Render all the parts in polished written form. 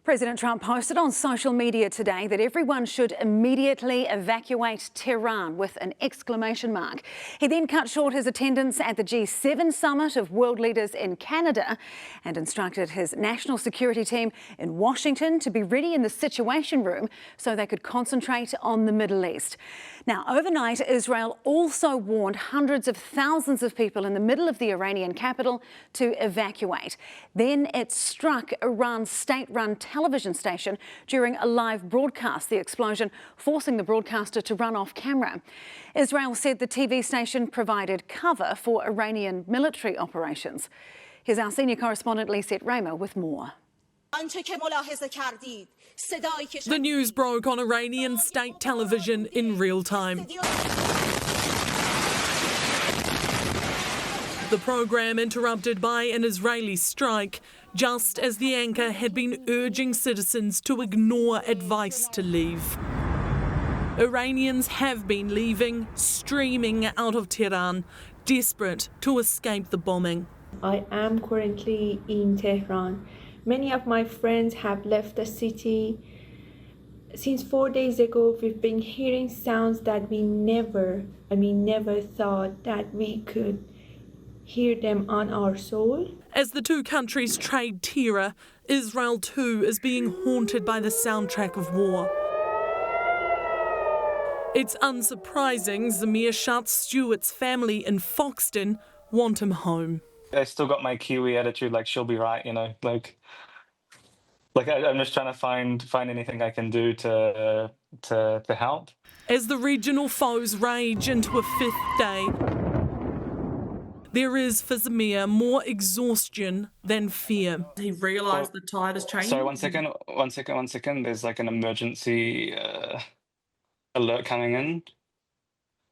President Trump posted on social media today that everyone should immediately evacuate Tehran with an exclamation mark. He then cut short his attendance at the G7 summit of world leaders in Canada and instructed his national security team in Washington to be ready in the Situation Room so they could concentrate on the Middle East. Now, overnight, Israel also warned hundreds of thousands of people in the middle of the Iranian capital to evacuate. Then it struck Iran's state-run television station during a live broadcast, the explosion forcing the broadcaster to run off camera. Israel said the TV station provided cover for Iranian military operations. Here's our senior correspondent Liset Rama with more. The news broke on Iranian state television in real time. The programme interrupted by an Israeli strike, just as the anchor had been urging citizens to ignore advice to leave. Iranians have been leaving, streaming out of Tehran, desperate to escape the bombing. I am currently in Tehran. Many of my friends have left the city. Since 4 days ago, we've been hearing sounds that we never thought that we could hear them on our soul. As the two countries trade terror, Israel too is being haunted by the soundtrack of war. It's unsurprising Zamir Shatz Stewart's family in Foxton want him home. I still got my Kiwi attitude, like she'll be right, you know, like I'm just trying to find anything I can do to help. As the regional foes rage into a fifth day, there is for Zamir more exhaustion than fear. He realised the tide is changing. Sorry, one second. There's like an emergency alert coming in.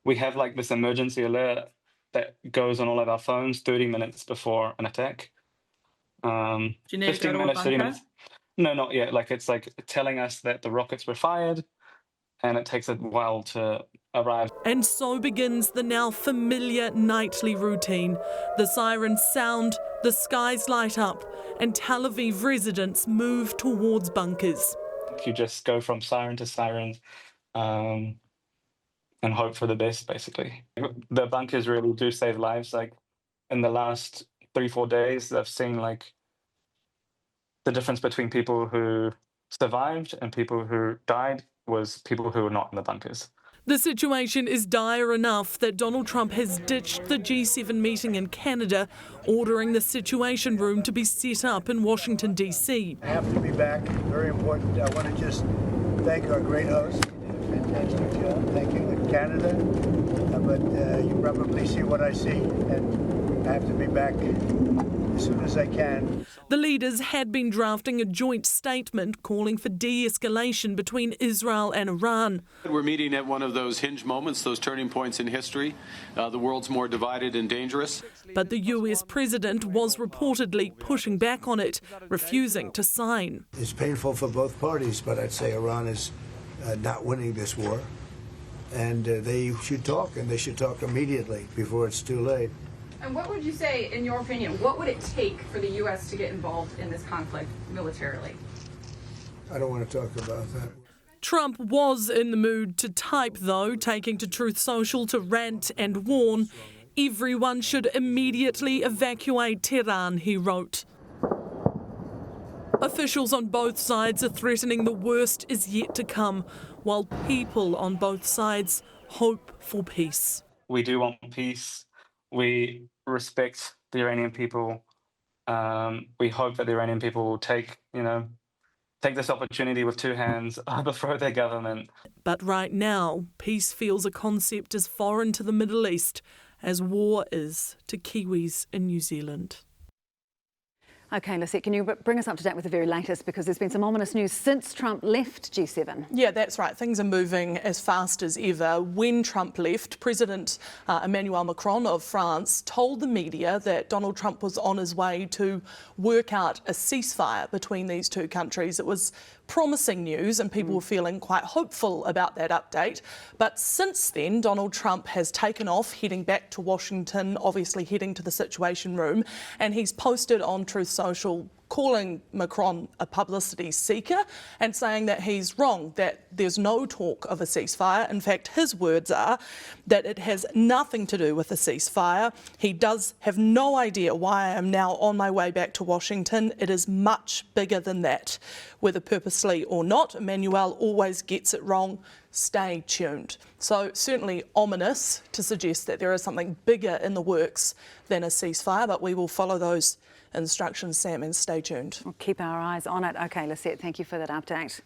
We have like this emergency alert that goes on all of our phones 30 minutes before an attack. Do you need 15 to go to minutes, a 30 bunker? minutes. No, not yet. Like it's like telling us that the rockets were fired and it takes a while to arrive. And so begins the now familiar nightly routine. The sirens sound, the skies light up, and Tel Aviv residents move towards bunkers. You just go from siren to siren and hope for the best, basically. The bunkers really do save lives. Like in the last 3-4 days, I've seen like the difference between people who survived and people who died was people who were not in the bunkers. The situation is dire enough that Donald Trump has ditched the G7 meeting in Canada, ordering the Situation Room to be set up in Washington, D.C. I have to be back. Very important. I want to just thank our great host. Fantastic job. Thank you in Canada. But you probably see what I see, and I have to be back as soon as I can. The leaders had been drafting a joint statement calling for de-escalation between Israel and Iran. We're meeting at one of those hinge moments, those turning points in history. The world's more divided and dangerous. But the US president was reportedly pushing back on it, refusing to sign. It's painful for both parties, but I'd say Iran is not winning this war. And they should talk, and they should talk immediately before it's too late. And what would you say, in your opinion, what would it take for the U.S. to get involved in this conflict militarily? I don't want to talk about that. Trump was in the mood to type, though, taking to Truth Social to rant and warn. Everyone should immediately evacuate Tehran, he wrote. Officials on both sides are threatening the worst is yet to come, while people on both sides hope for peace. We do want peace. We respect the Iranian people. We hope that the Iranian people will take this opportunity with two hands, overthrow their government. But right now, peace feels a concept as foreign to the Middle East as war is to Kiwis in New Zealand. OK, Liset, can you bring us up to date with the very latest? Because there's been some ominous news since Trump left G7. Yeah, that's right. Things are moving as fast as ever. When Trump left, President Emmanuel Macron of France told the media that Donald Trump was on his way to work out a ceasefire between these two countries. It was promising news and people were feeling quite hopeful about that update. But since then, Donald Trump has taken off, heading back to Washington, obviously heading to the Situation Room, and he's posted on Truth Social calling Macron a publicity seeker and saying that he's wrong, that there's no talk of a ceasefire. In fact, his words are that it has nothing to do with a ceasefire. He does have no idea why I am now on my way back to Washington. It is much bigger than that. Whether purposely or not, Emmanuel always gets it wrong. Stay tuned. So certainly ominous to suggest that there is something bigger in the works than a ceasefire, but we will follow those instructions, Sam, and stay tuned. We'll keep our eyes on it. OK, Liset, thank you for that update.